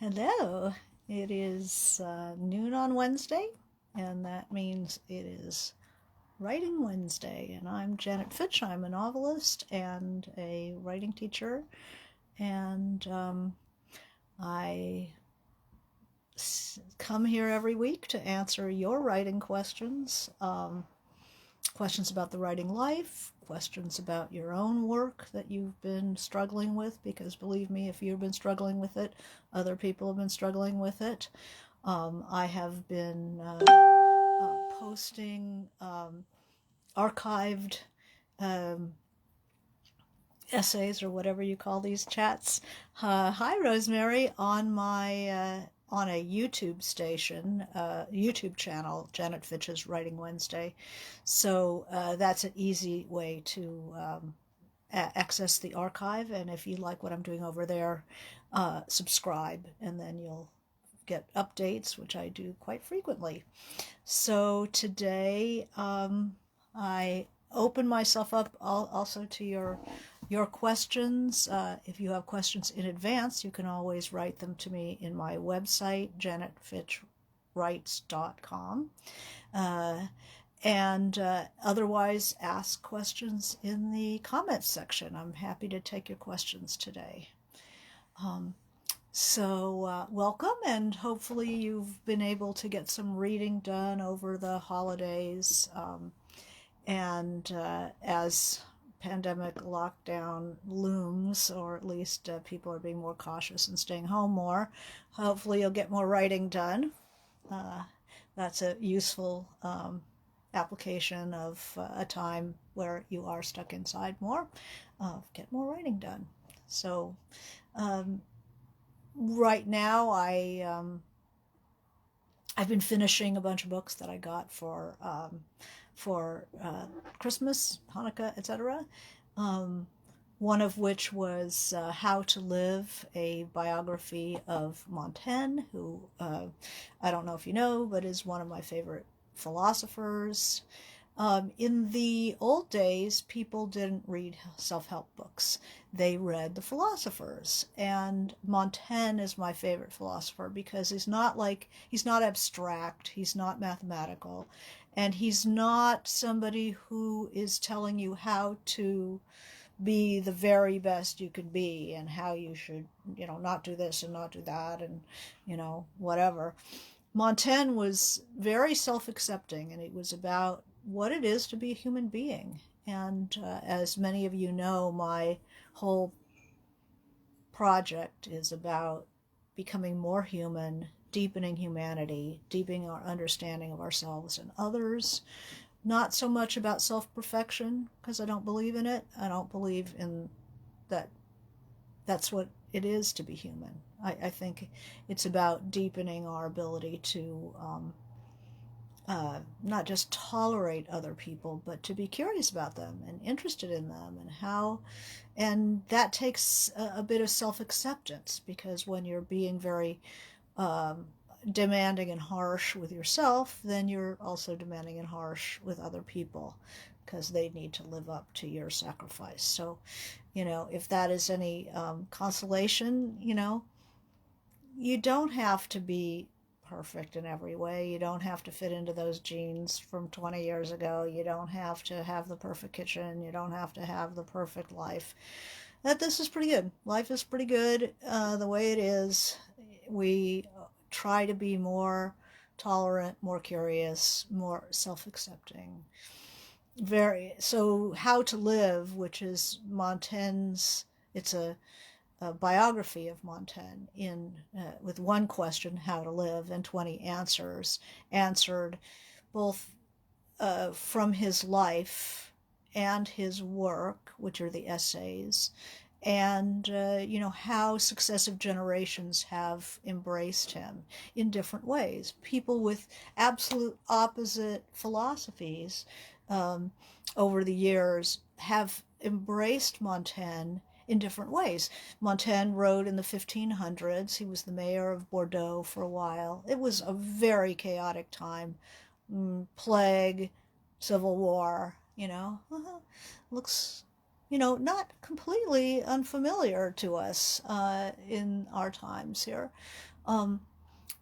Hello. It is noon on Wednesday, and that means it is Writing Wednesday. And I'm Janet Fitch. I'm a novelist and a writing teacher, and I come here every week to answer your writing questions. Questions about the writing life, questions about your own work that you've been struggling with, because believe me, if you've been struggling with it, other people have been struggling with it. I have been posting archived um, essays or whatever you call these chats. Hi, Rosemary, on my on a YouTube station, YouTube channel, Janet Fitch's Writing Wednesday. So that's an easy way to access the archive. And if you like what I'm doing over there, subscribe, and then you'll get updates, which I do quite frequently. So today, I open myself up also to your questions. If you have questions in advance, you can always write them to me in my website, janetfitchwrites.com. And otherwise, ask questions in the comments section. I'm happy to take your questions today. So welcome, and hopefully you've been able to get some reading done over the holidays. And as pandemic lockdown looms, or at least people are being more cautious and staying home more, hopefully you'll get more writing done. That's a useful application of a time where you are stuck inside more. Get more writing done. So right now I've been finishing a bunch of books that I got for Christmas, Hanukkah, etc. One of which was How to Live, a biography of Montaigne, who I don't know if you know, but is one of my favorite philosophers. In the old days, people didn't read self-help books. They read the philosophers. And Montaigne is my favorite philosopher because he's not abstract, he's not mathematical, and he's not somebody who is telling you how to be the very best you could be and how you should, not do this and not do that and, whatever. Montaigne was very self-accepting, and it was about what it is to be a human being. And as many of you know, my whole project is about becoming more human, deepening humanity, deepening our understanding of ourselves and others. Not so much about self-perfection, because I don't believe in it. I don't believe in that. That's what it is to be human. I think it's about deepening our ability to not just tolerate other people, but to be curious about them and interested in them and that takes a bit of self-acceptance, because when you're being very demanding and harsh with yourself, then you're also demanding and harsh with other people, because they need to live up to your sacrifice. So, if that is any consolation, you don't have to be perfect in every way. You don't have to fit into those jeans from 20 years ago. You don't have to have the perfect kitchen. You don't have to have the perfect life. This is pretty good. Life is pretty good the way it is. We try to be more tolerant, more curious, more self-accepting. So How to Live, which is Montaigne's, it's a biography of Montaigne with one question, how to live, and 20 answers, answered both from his life and his work, which are the essays, and how successive generations have embraced him in different ways. People with absolute opposite philosophies over the years have embraced Montaigne in different ways. Montaigne wrote in the 1500s. He was the mayor of Bordeaux for a while. It was a very chaotic time. Plague, civil war, looks, not completely unfamiliar to us in our times here. Um,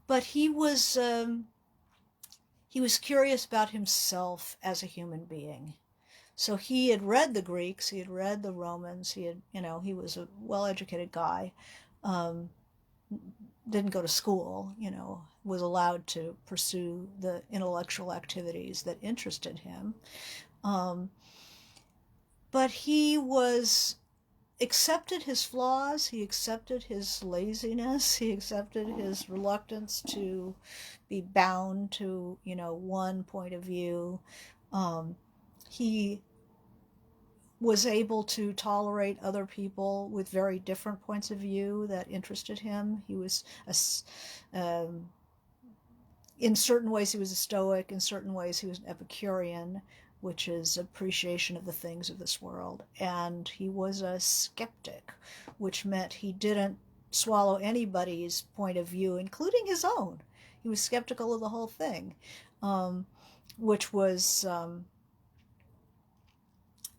but he was curious about himself as a human being. So he had read the Greeks, he had read the Romans, he was a well-educated guy, um, didn't go to school, was allowed to pursue the intellectual activities that interested him. Um, but he was accepted his flaws, he accepted his laziness, he accepted his reluctance to be bound to, one point of view. He was able to tolerate other people with very different points of view that interested him. He was in certain ways he was a Stoic, in certain ways he was an Epicurean, which is appreciation of the things of this world. And he was a skeptic, which meant he didn't swallow anybody's point of view, including his own. He was skeptical of the whole thing, which was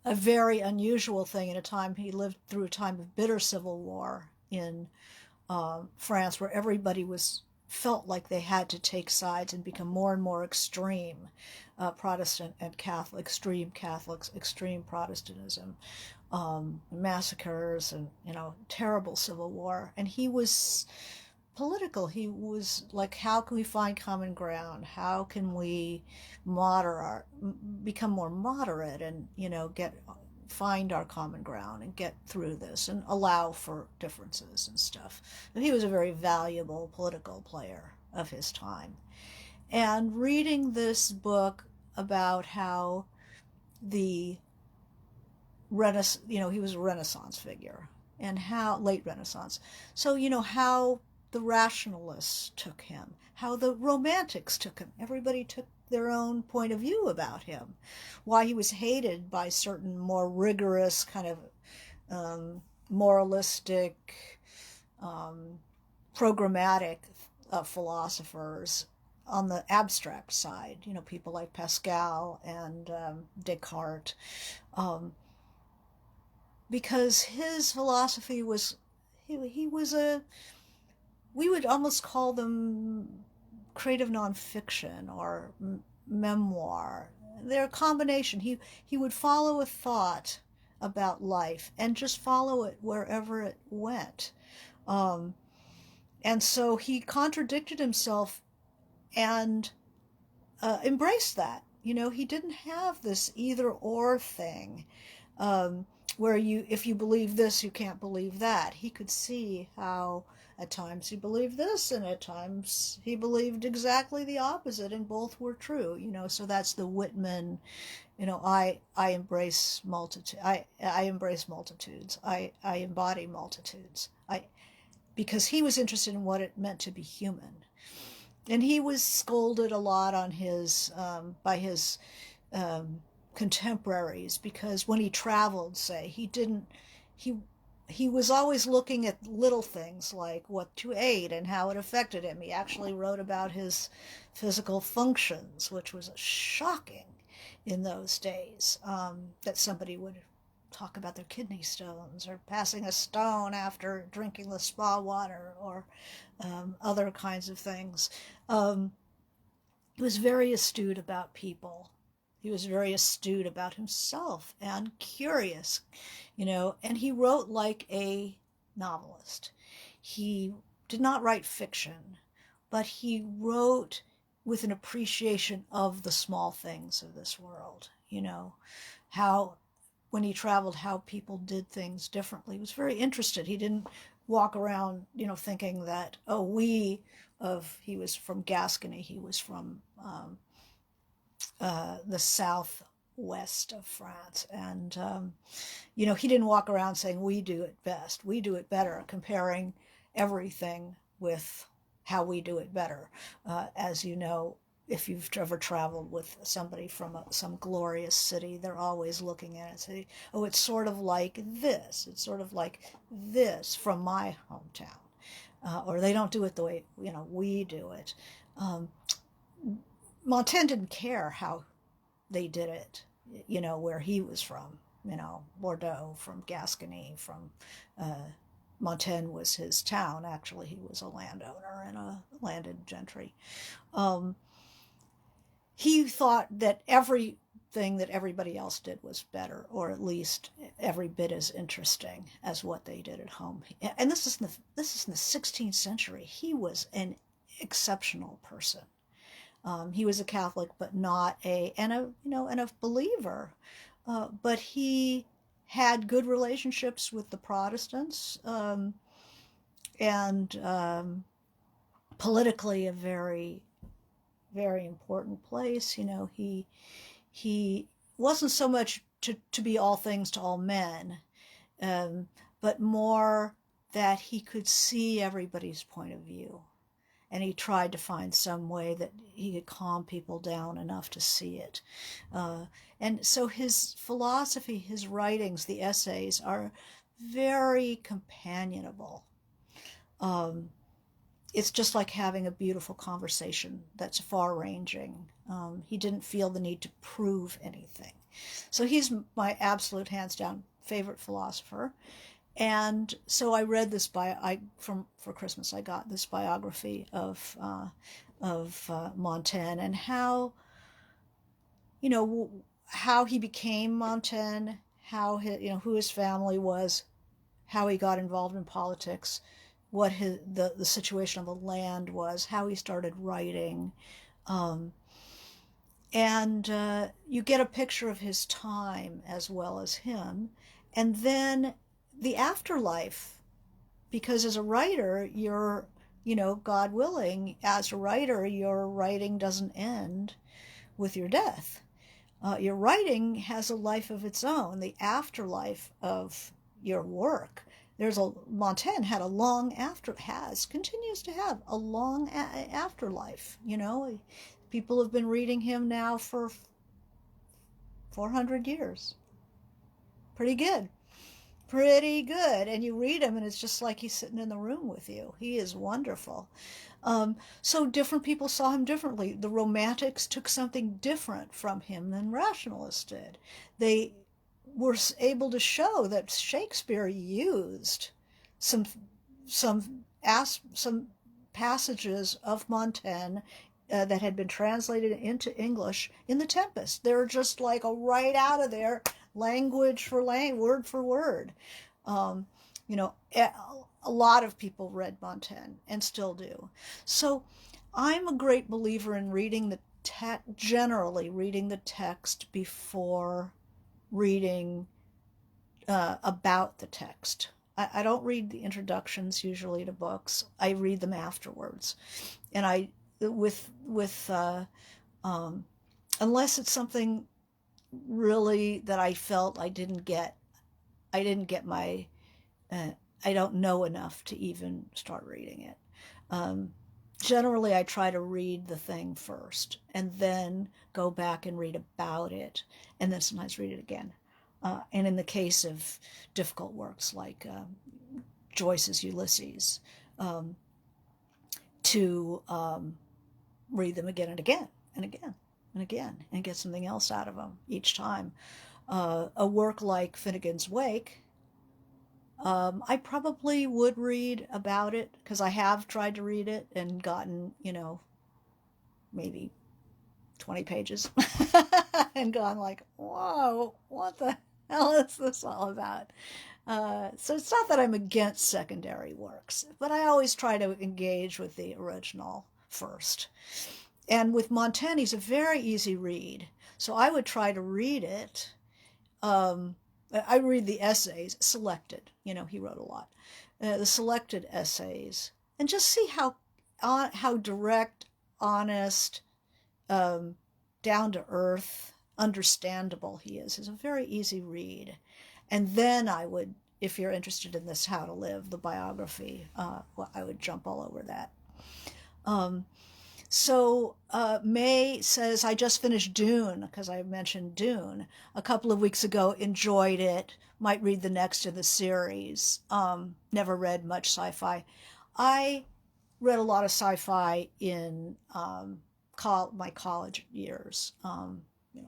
a very unusual thing in a time. He lived through a time of bitter civil war in France, where everybody felt like they had to take sides and become more and more extreme, Protestant and Catholic, extreme Catholics, extreme Protestantism, massacres, and terrible civil war. And he was political. He was like, how can we find common ground? How can we become more moderate, and find our common ground and get through this and allow for differences and stuff. And he was a very valuable political player of his time. And reading this book about how the Renaissance, he was a Renaissance figure, and how late Renaissance. So, how the rationalists took him, how the romantics took him. Everybody took their own point of view about him, why he was hated by certain more rigorous kind of moralistic, programmatic philosophers on the abstract side, people like Pascal and Descartes, because his philosophy was, he was we would almost call them creative nonfiction or memoir. They're a combination. He would follow a thought about life and just follow it wherever it went. And so he contradicted himself and embraced that. He didn't have this either or thing, where if you believe this, you can't believe that. He could see how at times he believed this, and at times he believed exactly the opposite, and both were true. So that's the Whitman. I embrace multitude. I embrace multitudes. I embody multitudes. Because he was interested in what it meant to be human, and he was scolded a lot on by his contemporaries, because when he traveled, say, he was always looking at little things like what to eat and how it affected him. He actually wrote about his physical functions, which was shocking in those days, that somebody would talk about their kidney stones or passing a stone after drinking the spa water, or other kinds of things. He was very astute about people. He was very astute about himself and curious, and he wrote like a novelist. He did not write fiction, but he wrote with an appreciation of the small things of this world, how, when he traveled, how people did things differently. He was very interested. He didn't walk around, thinking that, he was from Gascony, he was from the southwest of France. And, he didn't walk around saying, we do it best, we do it better, comparing everything with how we do it better. As you know, if you've ever traveled with somebody from some glorious city, they're always looking at it and saying, oh, it's sort of like this. It's sort of like this from my hometown. Or they don't do it the way, we do it. Montaigne didn't care how they did it, where he was from, Bordeaux, from Gascony, from Montaigne was his town. Actually, he was a landowner and a landed gentry. Um, he thought that everything that everybody else did was better, or at least every bit as interesting as what they did at home. And this is in the 16th century. He was an exceptional person. He was a Catholic, but not and a believer. But he had good relationships with the Protestants, and politically a very, very important place. He wasn't so much to be all things to all men, but more that he could see everybody's point of view. And he tried to find some way that he could calm people down enough to see it. And so his philosophy, his writings, the essays are very companionable. It's just like having a beautiful conversation that's far-ranging. He didn't feel the need to prove anything. So he's my absolute hands-down favorite philosopher. And so I read this for Christmas. I got this biography of Montaigne, and how he became Montaigne, how who his family was, how he got involved in politics, what the situation of the land was, how he started writing, and you get a picture of his time as well as him, and then the afterlife, because as a writer, God willing, as a writer, your writing doesn't end with your death. Your writing has a life of its own, the afterlife of your work. Montaigne had continues to have a long afterlife. People have been reading him now for 400 years. Pretty good. And you read him and it's just like he's sitting in the room with you. He is wonderful. So different people saw him differently. The Romantics took something different from him than rationalists did. They were able to show that Shakespeare used some passages of Montaigne that had been translated into English in The Tempest. They're just like right out of there, language for word for word. A lot of people read Montaigne and still do. So I'm a great believer in generally reading the text before reading about the text. I don't read the introductions usually to books. I read them afterwards. And unless it's something really that I felt I didn't get my, I don't know enough to even start reading it. Generally, I try to read the thing first and then go back and read about it, and then sometimes read it again. And in the case of difficult works like Joyce's Ulysses, to read them again and again and again and again and get something else out of them each time. A work like Finnegan's Wake, I probably would read about it because I have tried to read it and gotten, maybe 20 pages and gone like, whoa, what the hell is this all about? So it's not that I'm against secondary works, but I always try to engage with the original first. And with Montaigne, he's a very easy read. So I would try to read it. I read the essays, selected. He wrote a lot. The selected essays. And just see how direct, honest, down-to-earth, understandable he is. It's a very easy read. And then I would, if you're interested in this How to Live, the biography, I would jump all over that. So May says, I just finished Dune, because I mentioned Dune a couple of weeks ago, enjoyed it, might read the next in the series. Never read much sci-fi. I read a lot of sci-fi in my college years. A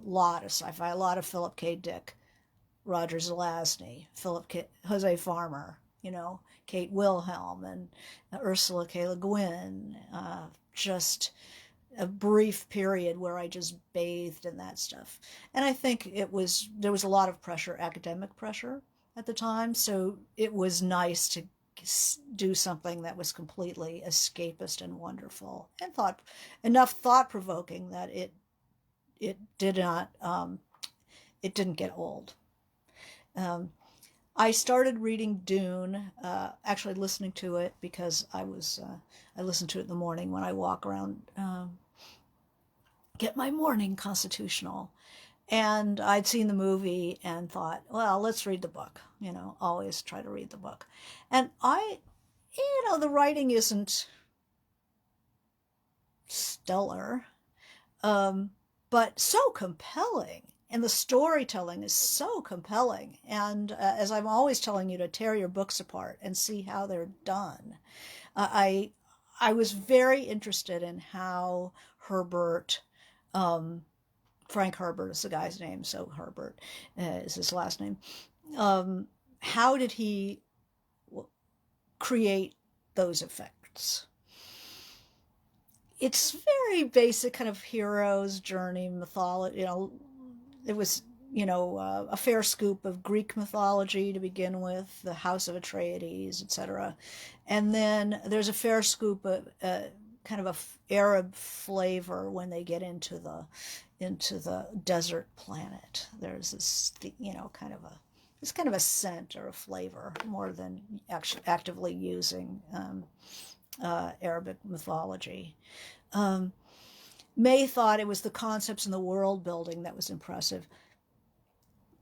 lot of sci-fi, a lot of Philip K. Dick, Roger Zelazny, Jose Farmer, Kate Wilhelm and Ursula K. Le Guin, just a brief period where I just bathed in that stuff. And I think there was a lot of pressure, academic pressure at the time, so it was nice to do something that was completely escapist and wonderful and enough thought provoking that it did not it didn't get old. I started reading Dune, actually listening to it because I listened to it in the morning when I walk around, get my morning constitutional. And I'd seen the movie and thought, well, let's read the book. Always try to read the book. And the writing isn't stellar, but so compelling. And the storytelling is so compelling. And as I'm always telling you, to tear your books apart and see how they're done. I was very interested in how Herbert, Frank Herbert is the guy's name, so Herbert is his last name. How did he create those effects? It's very basic kind of hero's journey mythology. It was, a fair scoop of Greek mythology to begin with, the House of Atreides, etc. And then there's a fair scoop of kind of a Arab flavor when they get into the desert planet. There's this, kind of a scent or a flavor more than actually actively using Arabic mythology. May thought it was the concepts and the world building that was impressive.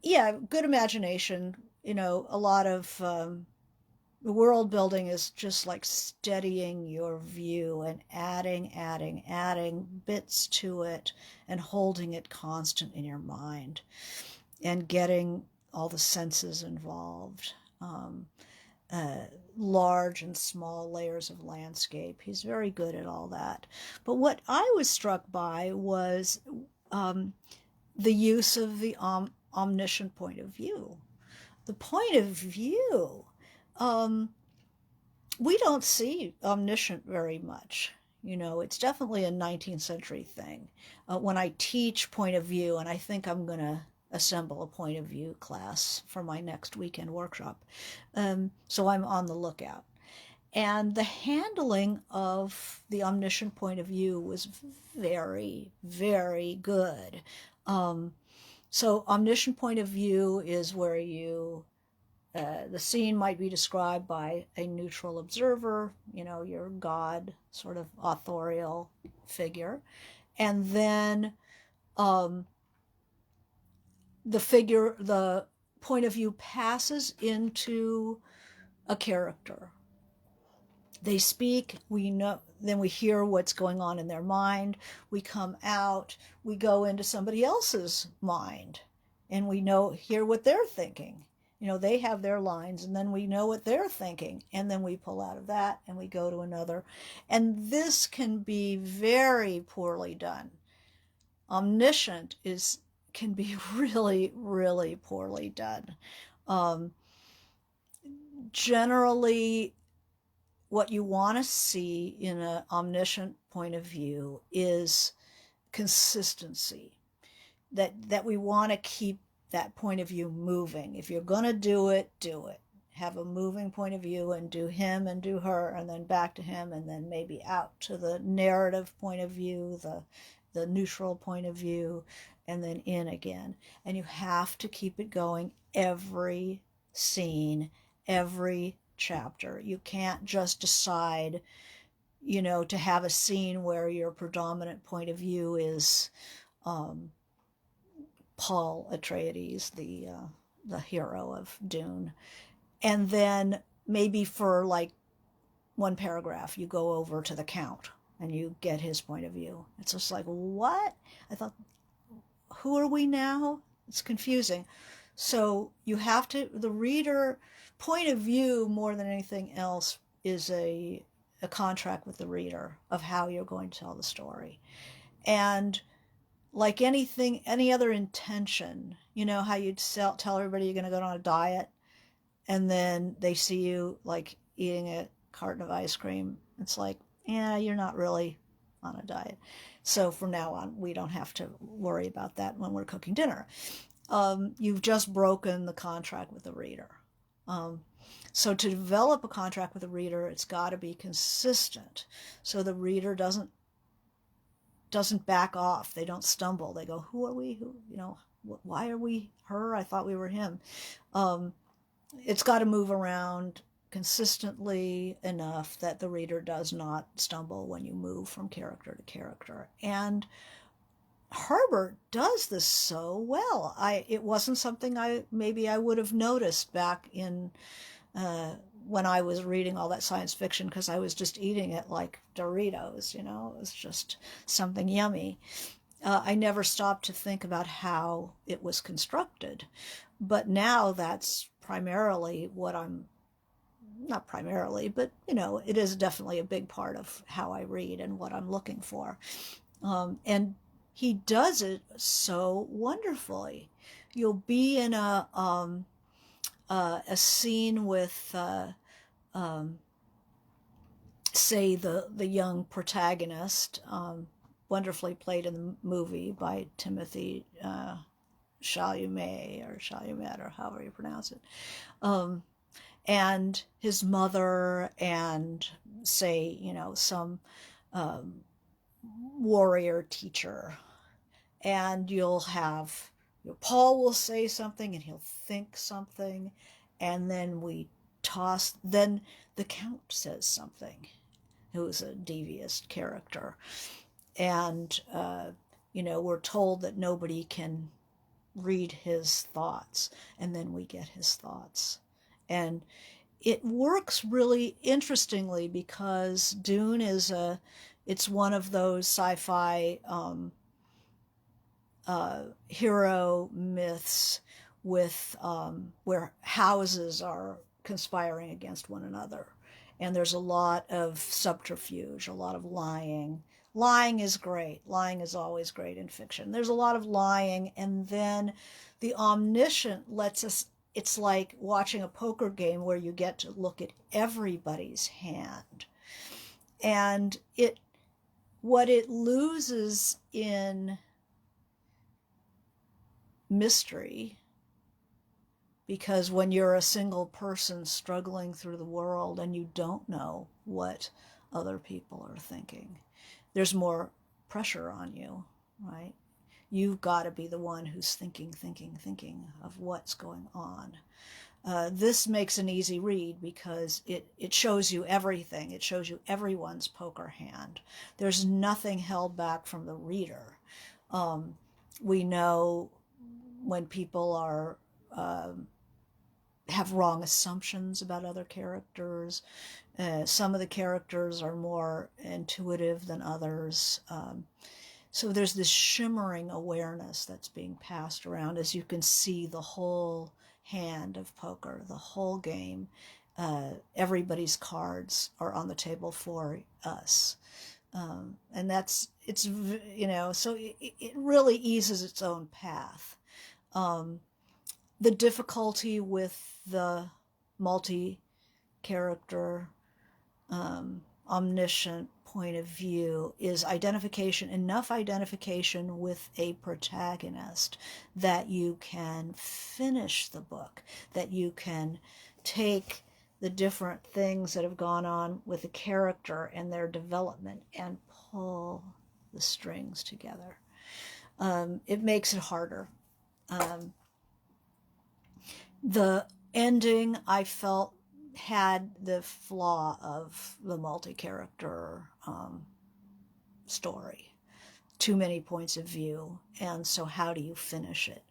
Yeah, good imagination. A lot of the world building is just like steadying your view and adding bits to it and holding it constant in your mind and getting all the senses involved. Large and small layers of landscape. He's very good at all that. But what I was struck by was the use of the omniscient point of view. The point of view, we don't see omniscient very much. It's definitely a 19th century thing. When I teach point of view, and I think I'm going to assemble a point of view class for my next weekend workshop. So I'm on the lookout. And the handling of the omniscient point of view was very, very good. So omniscient point of view is where the scene might be described by a neutral observer, your God sort of authorial figure. And then the point of view passes into a character. They speak, we know, then we hear what's going on in their mind. We come out, we go into somebody else's mind, and we hear what they're thinking. They have their lines, and then we know what they're thinking, and then we pull out of that and we go to another. And this can be very poorly done. Omniscient can be really, really poorly done. Generally, what you want to see in an omniscient point of view is consistency. That we want to keep that point of view moving. If you're going to do it, do it. Have a moving point of view and do him and do her, and then back to him, and then maybe out to the narrative point of view, the neutral point of view, and then in again. And you have to keep it going every scene, every chapter. You can't just decide, to have a scene where your predominant point of view is Paul Atreides, the hero of Dune. And then maybe for like one paragraph, you go over to the Count and you get his point of view. It's just like, what? I thought, who are we now? It's confusing. So you have to, the reader point of view more than anything else is a contract with the reader of how you're going to tell the story. And like anything, any other intention, how you'd tell everybody you're going to go on a diet. and then they see you like eating a carton of ice cream. It's like, yeah, you're not really on a diet. So from now on, we don't have to worry about that when we're cooking dinner. You've just broken the contract with the reader. Um, so to develop a contract with a reader, it's got to be consistent, so the reader doesn't back off. They don't stumble. They go, "Who are we? Who, why are we her? I thought we were him." Um, it's got to move around consistently enough that the reader does not stumble when you move from character to character. And Herbert does this so well. It wasn't something I would have noticed back in when I was reading all that science fiction, because I was just eating it like Doritos. It was just something yummy. I never stopped to think about how it was constructed, but now that's primarily what I'm not primarily, but it is definitely a big part of how I read and what I'm looking for. And he does it so wonderfully. You'll be in a scene with, say, the young protagonist, wonderfully played in the movie by Timothy Chalamet or however you pronounce it. And his mother and, say, some warrior teacher. And you'll have, Paul will say something and he'll think something, and then then the Count says something, who's a devious character. And, we're told that nobody can read his thoughts, and then we get his thoughts. And it works really interestingly because Dune it's one of those sci-fi hero myths with where houses are conspiring against one another, and there's a lot of subterfuge, a lot of lying. Lying is great. Lying is always great in fiction. There's a lot of lying, and then the Omniscient lets us. It's like watching a poker game where you get to look at everybody's hand, and what it loses in mystery, because when you're a single person struggling through the world and you don't know what other people are thinking, there's more pressure on you, right? You've got to be the one who's thinking of what's going on. This makes an easy read because it shows you everything. It shows you everyone's poker hand. There's nothing held back from the reader. We know when people are have wrong assumptions about other characters. Some of the characters are more intuitive than others. So there's this shimmering awareness that's being passed around as you can see the whole hand of poker, the whole game. Everybody's cards are on the table for us. And so it really eases its own path. The difficulty with the multi-character, omniscient point of view is enough identification with a protagonist that you can finish the book, that you can take the different things that have gone on with a character and their development and pull the strings together. It makes it harder. The ending, I felt, had the flaw of the multi-character story. Too many points of view, and so how do you finish it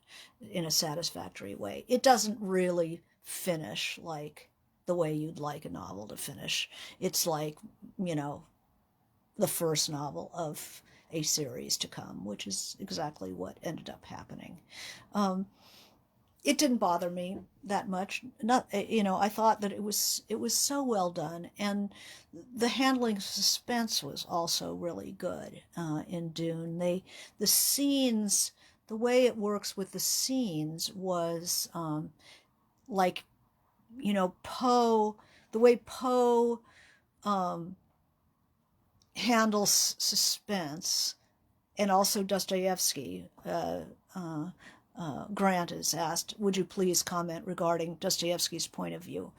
in a satisfactory way? It doesn't really finish like the way you'd like a novel to finish. It's like, the first novel of a series to come, which is exactly what ended up happening. It didn't bother me that much. I thought that it was so well done, and the handling of suspense was also really good in Dune. The scenes, the way it works with the scenes was like Poe, the way Poe handles suspense, and also Dostoevsky. Grant is asked, would you please comment regarding Dostoevsky's point of view?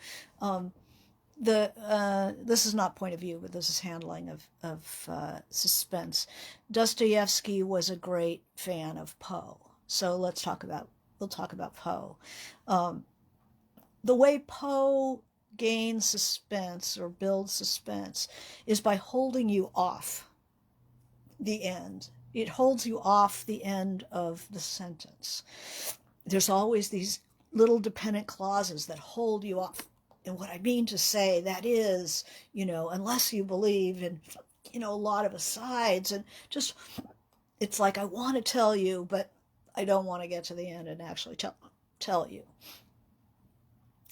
This is not point of view, but this is handling of suspense. Dostoevsky was a great fan of Poe, so we'll talk about Poe. The way Poe gains suspense or builds suspense is by holding you off the end. It holds you off the end of the sentence. There's always these little dependent clauses that hold you off. And what I mean to say, that is, unless you believe in, a lot of asides, and just, it's like, I want to tell you, but I don't want to get to the end and actually tell you.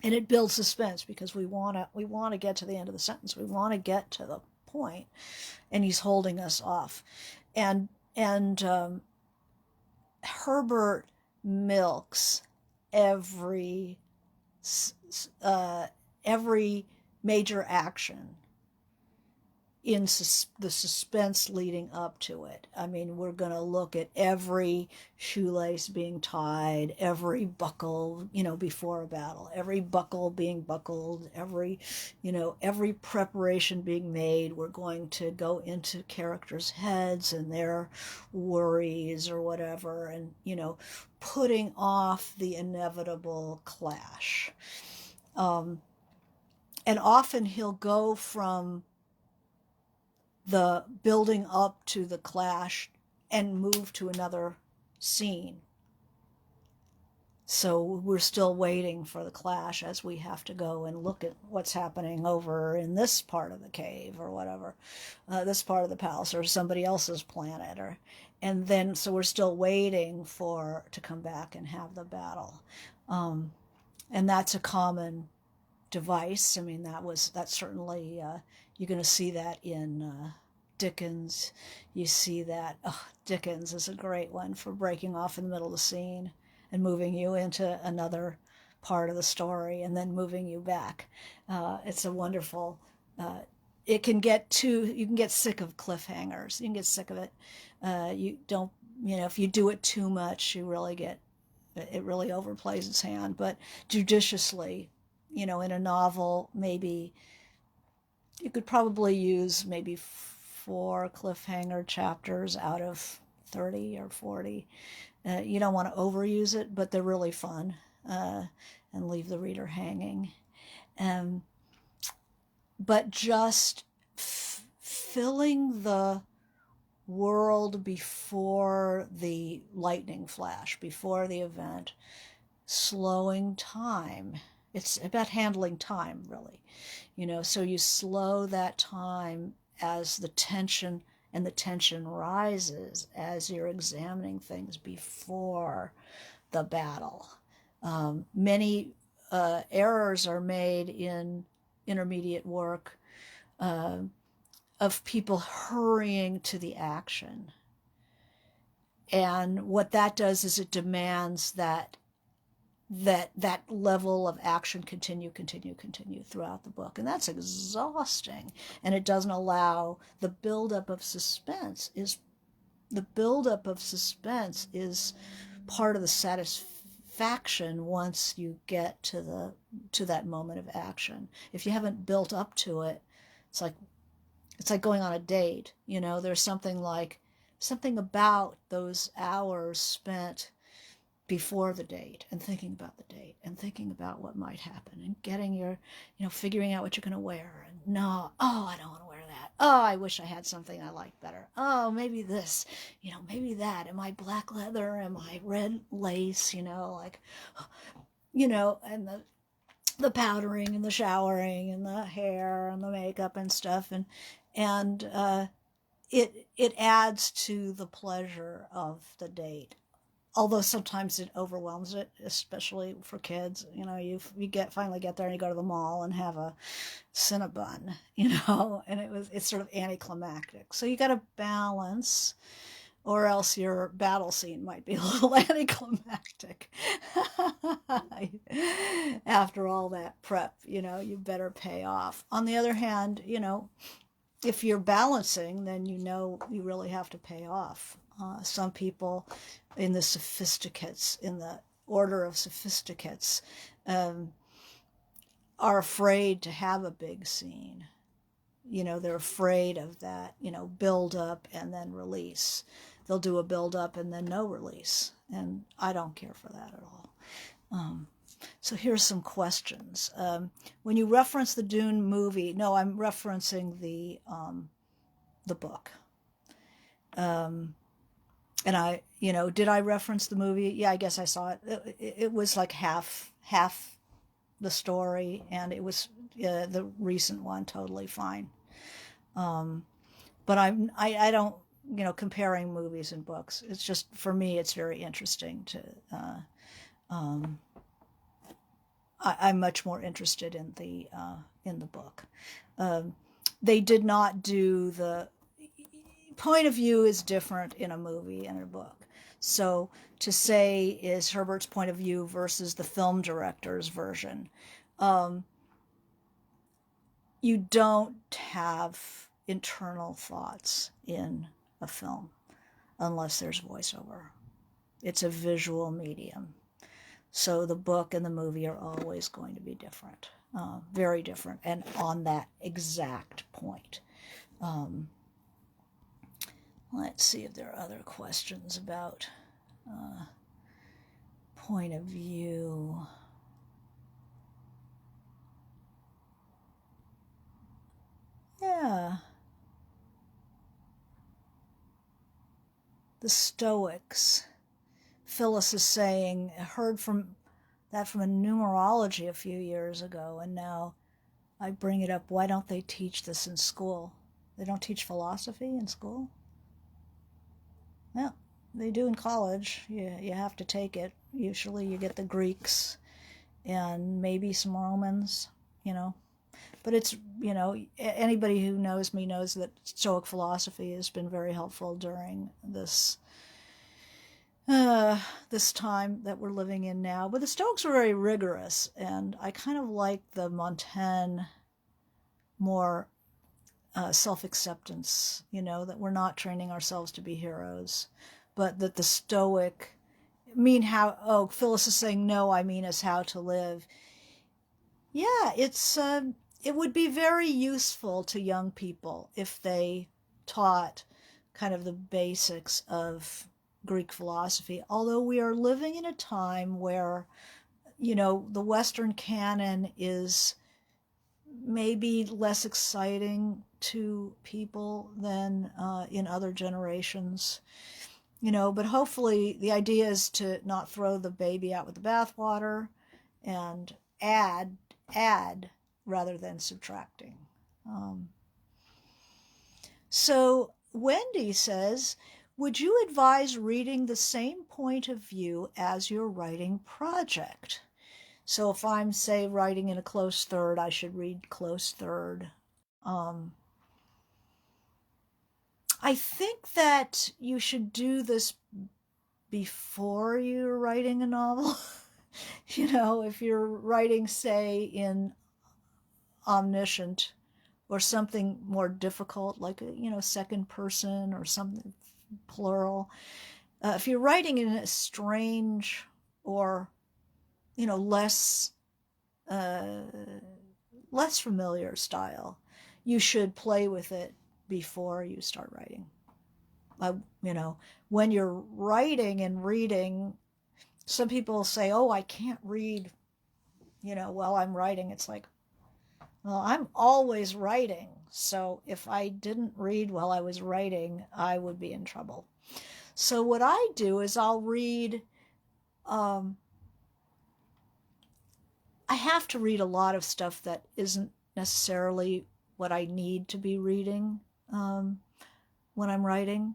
And it builds suspense because we want to get to the end of the sentence. We want to get to the point, and he's holding us off. And Herbert milks every major action in the suspense leading up to it. I mean, we're going to look at every shoelace being tied, every buckle, before a battle, every buckle being buckled, every preparation being made. We're going to go into characters' heads and their worries or whatever, and, putting off the inevitable clash. And often he'll go from the building up to the clash and move to another scene. So we're still waiting for the clash as we have to go and look at what's happening over in this part of the cave or whatever, this part of the palace or somebody else's planet, and then so we're still waiting to come back and have the battle, and that's a common device. I mean, that's certainly you're going to see that in Dickens. You see that Dickens is a great one for breaking off in the middle of the scene and moving you into another part of the story and then moving you back. It's a wonderful. You can get sick of cliffhangers. You can get sick of it. You don't. If you do it too much, it really overplays its hand. But judiciously, in a novel, maybe you could probably use maybe 4 cliffhanger chapters out of 30 or 40. You don't want to overuse it, but they're really fun and leave the reader hanging. But just filling the world before the lightning flash, before the event, slowing time. It's about handling time, really. So you slow that time as the tension rises as you're examining things before the battle. Many errors are made in intermediate work of people hurrying to the action. And what that does is it demands that level of action continue throughout the book. And that's exhausting. And it doesn't allow the buildup of suspense is part of the satisfaction once you get to that moment of action. If you haven't built up to it, it's like going on a date. There's something about those hours spent before the date and thinking about the date and thinking about what might happen and getting figuring out what you're going to wear. And I don't want to wear that. Oh, I wish I had something I liked better. Oh, maybe this, maybe that. Am I black leather? Am I red lace? And the powdering and the showering and the hair and the makeup and stuff. And it adds to the pleasure of the date. Although sometimes it overwhelms it, especially for kids. You finally get there and you go to the mall and have a Cinnabon, and it's sort of anticlimactic. So you got to balance or else your battle scene might be a little anticlimactic. After all that prep, you better pay off. On the other hand, if you're balancing, then you really have to pay off. Some people in the sophisticates, in the order of sophisticates, um, are afraid to have a big scene. They're afraid of that, build up and then release. They'll do a build up and then no release. And I don't care for that at all. So here's some questions. When you reference the Dune movie, no, I'm referencing the book. And did I reference the movie? Yeah, I guess I saw it. It was like half the story, and it was the recent one totally fine. But I don't, comparing movies and books. It's just, for me, it's very interesting to. I'm much more interested in the book. They did not do the point of view is different in a movie and a book. So to say is Herbert's point of view versus the film director's version, you don't have internal thoughts in a film unless there's voiceover. It's a visual medium. So the book and the movie are always going to be different, very different, and on that exact point. Let's see if there are other questions about point of view. Yeah. The Stoics. Phyllis is saying, I heard from a numerology a few years ago, and now I bring it up. Why don't they teach this in school? They don't teach philosophy in school? Yeah, they do in college. You have to take it. Usually you get the Greeks and maybe some Romans, But it's, anybody who knows me knows that Stoic philosophy has been very helpful during this time that we're living in now. But the Stoics were very rigorous, and I kind of like the Montaigne more self-acceptance, that we're not training ourselves to be heroes, but that the Stoic Phyllis is saying, no, I mean as how to live. Yeah, it would be very useful to young people if they taught kind of the basics of Greek philosophy, although we are living in a time where, the Western canon is maybe less exciting to people than in other generations, but hopefully the idea is to not throw the baby out with the bathwater and add rather than subtracting. So Wendy says, would you advise reading the same point of view as your writing project? So if I'm, say, writing in a close third, I should read close third. I think that you should do this before you're writing a novel. If you're writing, say, in Omniscient or something more difficult, like second person or something plural. If you're writing in a strange or less familiar style, you should play with it before you start writing. When you're writing and reading, some people say, oh, I can't read while I'm writing. It's like, well, I'm always writing, so if I didn't read while I was writing, I would be in trouble. So what I do is I'll read, I have to read a lot of stuff that isn't necessarily what I need to be reading when I'm writing.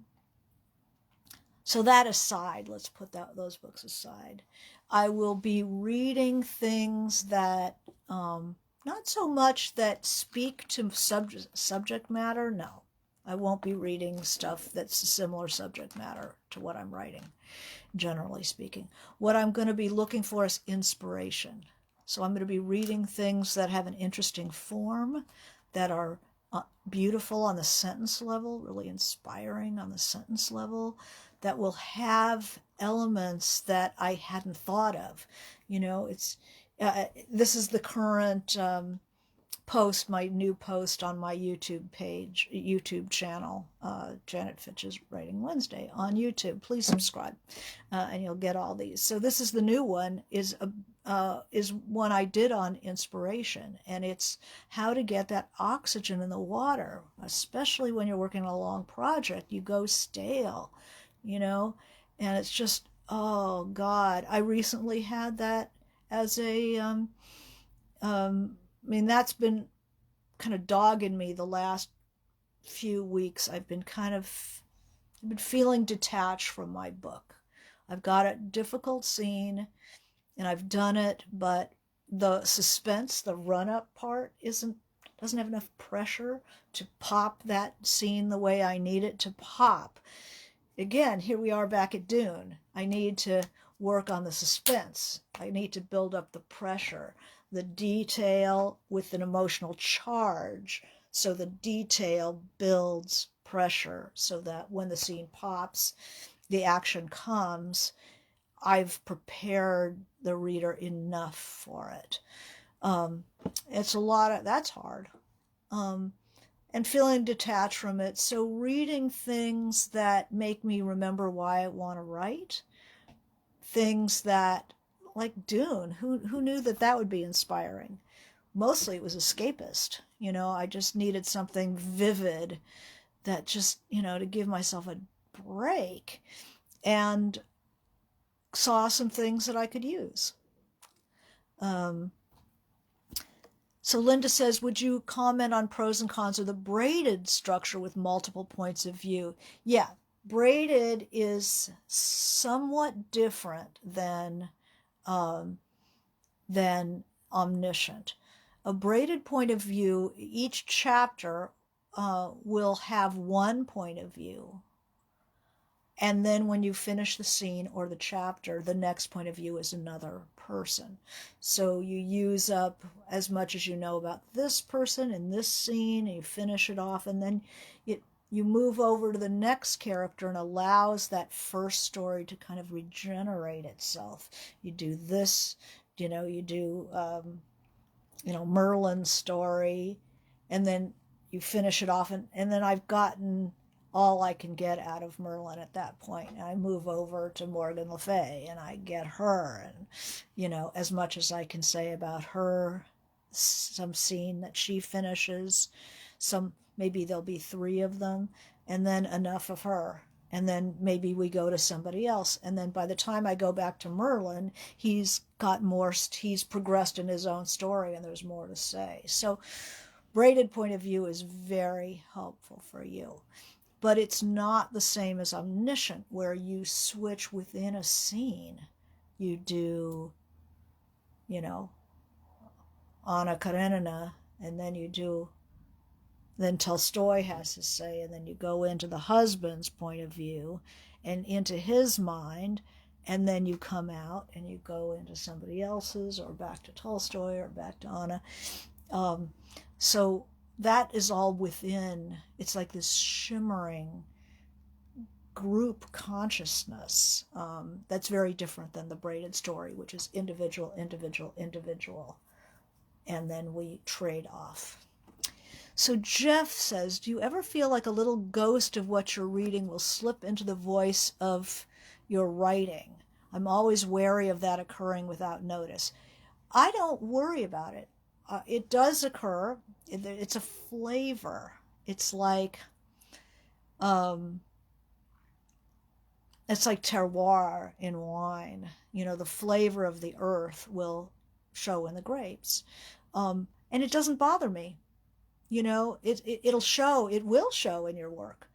So that aside, let's put those books aside. I will be reading things that, not so much that speak to subject matter, no. I won't be reading stuff that's a similar subject matter to what I'm writing, generally speaking. What I'm going to be looking for is inspiration. So I'm going to be reading things that have an interesting form, that are beautiful on the sentence level, really inspiring on the sentence level, that will have elements that I hadn't thought of. It's this is the current post, my new post on my YouTube channel, Janet Fitch's Writing Wednesday on YouTube. Please subscribe, and you'll get all these. So this is the new one, is one I did on inspiration, and it's how to get that oxygen in the water, especially when you're working on a long project. You go stale, and it's just, oh God. I recently had that as a that's been kind of dogging me the last few weeks. I've been feeling detached from my book. I've got a difficult scene and I've done it, but the suspense, the run-up part doesn't have enough pressure to pop that scene the way I need it to pop. Again, here we are back at Dune. I need to work on the suspense. I need to build up the pressure, the detail with an emotional charge. So the detail builds pressure so that when the scene pops, the action comes, I've prepared the reader enough for it. That's hard. And feeling detached from it. So reading things that make me remember why I want to write. Things that, like Dune, who knew that would be inspiring? Mostly it was escapist. I just needed something vivid that just, to give myself a break, and saw some things that I could use. So Linda says, would you comment on pros and cons of the braided structure with multiple points of view? Yeah, braided is somewhat different than Omniscient. A braided point of view, each chapter will have one point of view. And then when you finish the scene or the chapter, the next point of view is another person. So you use up as much as you know about this person in this scene, and you finish it off, and then you move over to the next character and allows that first story to kind of regenerate itself. You do this, you do, Merlin's story, and then you finish it off, and then I've gotten all I can get out of Merlin at that point. And I move over to Morgan Le Fay, and I get her, and, as much as I can say about her, some scene that she finishes, maybe there'll be 3 of them, and then enough of her. And then maybe we go to somebody else. And then by the time I go back to Merlin, he's progressed in his own story, and there's more to say. So braided point of view is very helpful for you. But it's not the same as Omniscient, where you switch within a scene. You do, Anna Karenina, and then Tolstoy has his say, and then you go into the husband's point of view and into his mind, and then you come out and you go into somebody else's, or back to Tolstoy, or back to Anna. So that is all within. It's like this shimmering group consciousness that's very different than the braided story, which is individual, individual, individual, and then we trade off. So Jeff says, do you ever feel like a little ghost of what you're reading will slip into the voice of your writing? I'm always wary of that occurring without notice. I don't worry about it. It does occur. It's a flavor. It's like terroir in wine. The flavor of the earth will show in the grapes, and it doesn't bother me. It'll show. It will show in your work.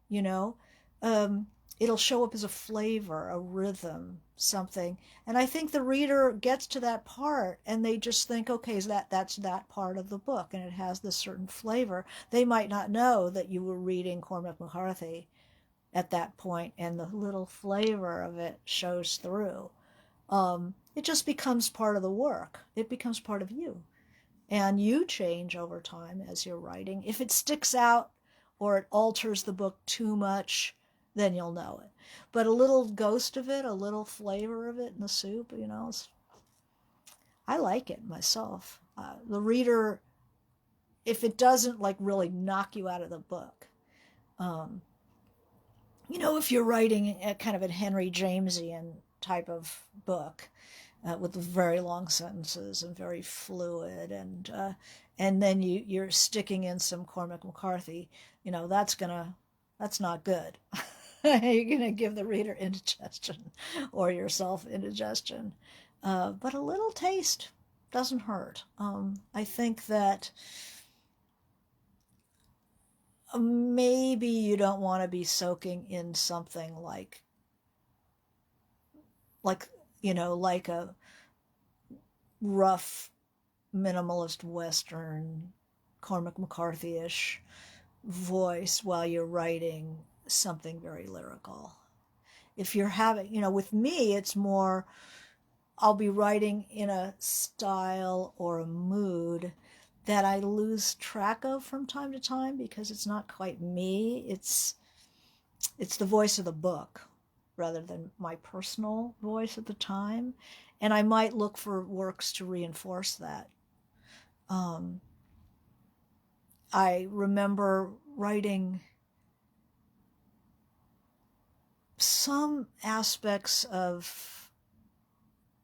It'll show up as a flavor, a rhythm, something. And I think the reader gets to that part and they just think, okay, is that's that part of the book and it has this certain flavor. They might not know that you were reading Cormac McCarthy at that point, and the little flavor of it shows through. It just becomes part of the work. It becomes part of you. And you change over time as you're writing. If it sticks out or it alters the book too much, then you'll know it. But a little ghost of it, a little flavor of it in the soup, I like it myself. The reader, if it doesn't like really knock you out of the book, if you're writing a kind of a Henry Jamesian type of book, with very long sentences and very fluid, and then you're sticking in some Cormac McCarthy, that's not good. You're gonna give the reader indigestion or yourself indigestion, but a little taste doesn't hurt. I think that maybe you don't want to be soaking in something like a rough minimalist Western Cormac McCarthy-ish voice while you're writing something very lyrical. If you're having, with me, it's more, I'll be writing in a style or a mood that I lose track of from time to time because it's not quite me. It's the voice of the book rather than my personal voice at the time. And I might look for works to reinforce that. I remember writing some aspects of,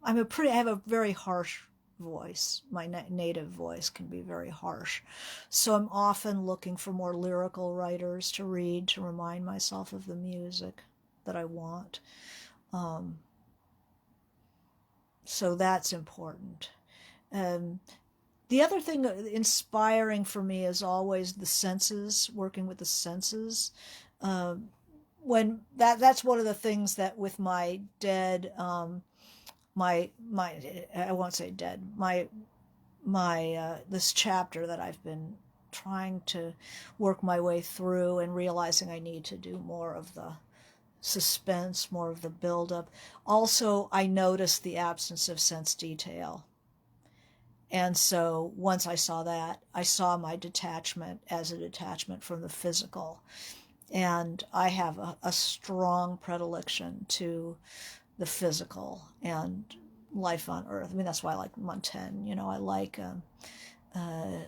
I have a very harsh voice. My native voice can be very harsh. So I'm often looking for more lyrical writers to read to remind myself of the music that I want. So that's important. The other thing inspiring for me is always the senses, working with the senses. When that's one of the things that with my dead, my I won't say dead, my this chapter that I've been trying to work my way through and realizing I need to do more of the suspense, more of the buildup. Also, I noticed the absence of sense detail. And so once I saw that, I saw my detachment as a detachment from the physical. And I have a strong predilection to the physical and life on earth. I mean, that's why I like Montaigne. I like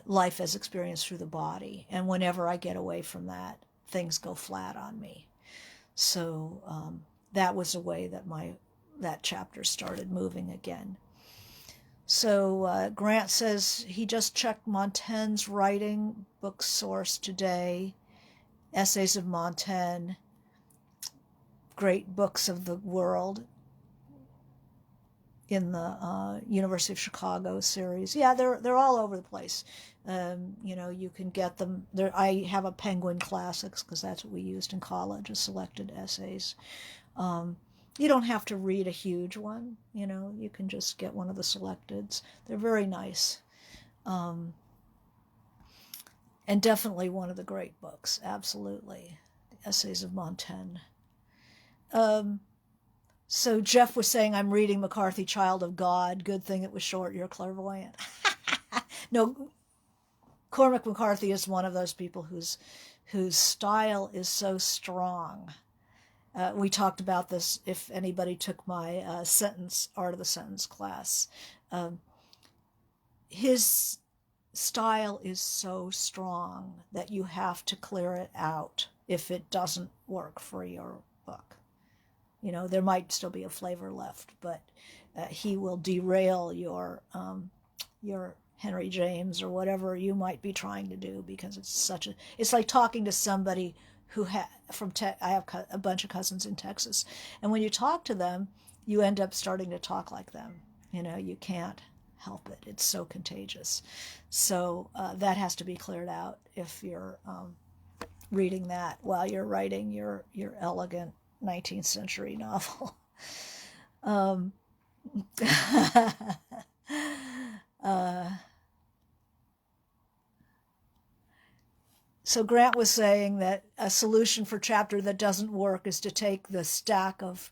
life as experienced through the body. And whenever I get away from that, things go flat on me. So that was a way that that chapter started moving again. So Grant says he just checked Montaigne's writing book source today. Essays of Montaigne, great books of the world in the University of Chicago series. Yeah, they're all over the place. You can get them there. I have a Penguin Classics because that's what we used in college, as selected essays. You don't have to read a huge one. You can just get one of the selecteds. They're very nice. And definitely one of the great books, absolutely. The Essays of Montaigne. So Jeff was saying, I'm reading McCarthy, Child of God. Good thing it was short, you're clairvoyant. No, Cormac McCarthy is one of those people whose style is so strong. We talked about this if anybody took my art of the sentence class. His style is so strong that you have to clear it out if it doesn't work for your book. There might still be a flavor left, but he will derail your Henry James or whatever you might be trying to do because it's like talking to somebody who I have a bunch of cousins in Texas, and when you talk to them, you end up starting to talk like them. You can't help it. It's so contagious. So that has to be cleared out if you're reading that while you're writing your elegant 19th century novel. Um, uh, so Grant was saying that a solution for chapter that doesn't work is to take the stack of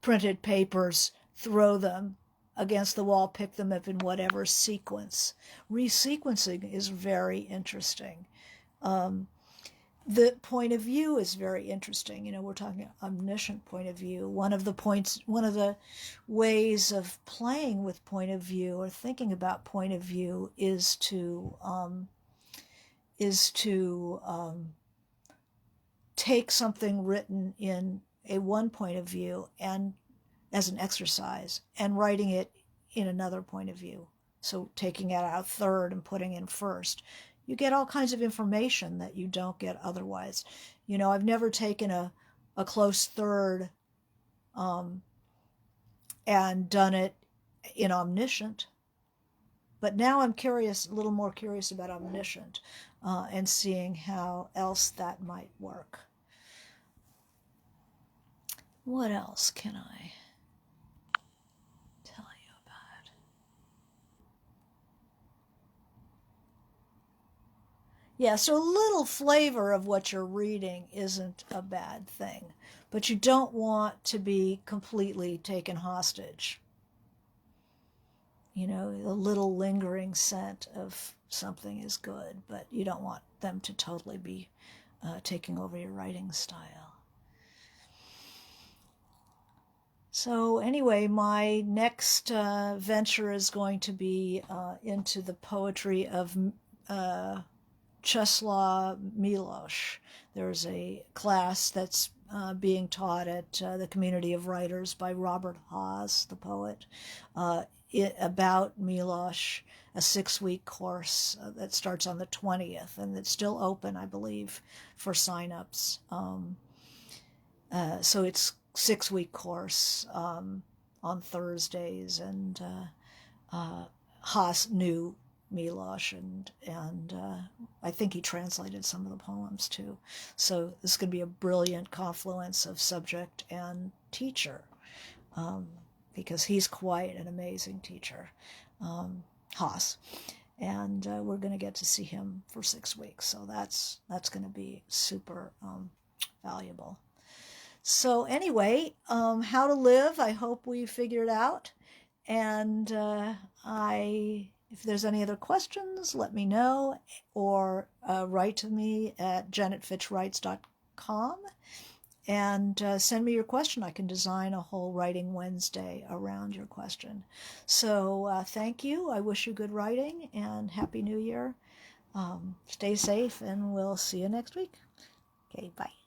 printed papers, throw them against the wall, pick them up in whatever sequence. Resequencing is very interesting. Um, the point of view is very interesting. You know, we're talking omniscient point of view. One of the ways of playing with point of view or thinking about point of view is to take something written in a one point of view and as an exercise and writing it in another point of view. So taking it out third and putting in first. You get all kinds of information that you don't get otherwise. You know, I've never taken a close third and done it in Omniscient. But now I'm curious, a little more curious about Omniscient and seeing how else that might work. What else can I tell you about? Yeah, so a little flavor of what you're reading isn't a bad thing, but you don't want to be completely taken hostage. You know, a little lingering scent of something is good, but you don't want them to totally be taking over your writing style. So anyway, my next venture is going to be into the poetry of Czeslaw Milosz. There's a class that's being taught at the Community of Writers by Robert Haas, the poet, about Milosz, a 6-week course that starts on the 20th, and it's still open, I believe, for signups. So it's 6-week course on Thursdays, and Haas knew Milosz, and I think he translated some of the poems too. So this is going to be a brilliant confluence of subject and teacher, because he's quite an amazing teacher, Haas, and we're going to get to see him for 6 weeks. So that's going to be super valuable. So anyway, how to live, I hope we figured out. And if there's any other questions, let me know, or write to me at janetfitchwrites.com and send me your question. I can design a whole Writing Wednesday around your question. So thank you. I wish you good writing and Happy New Year. Stay safe, and we'll see you next week. Okay, bye.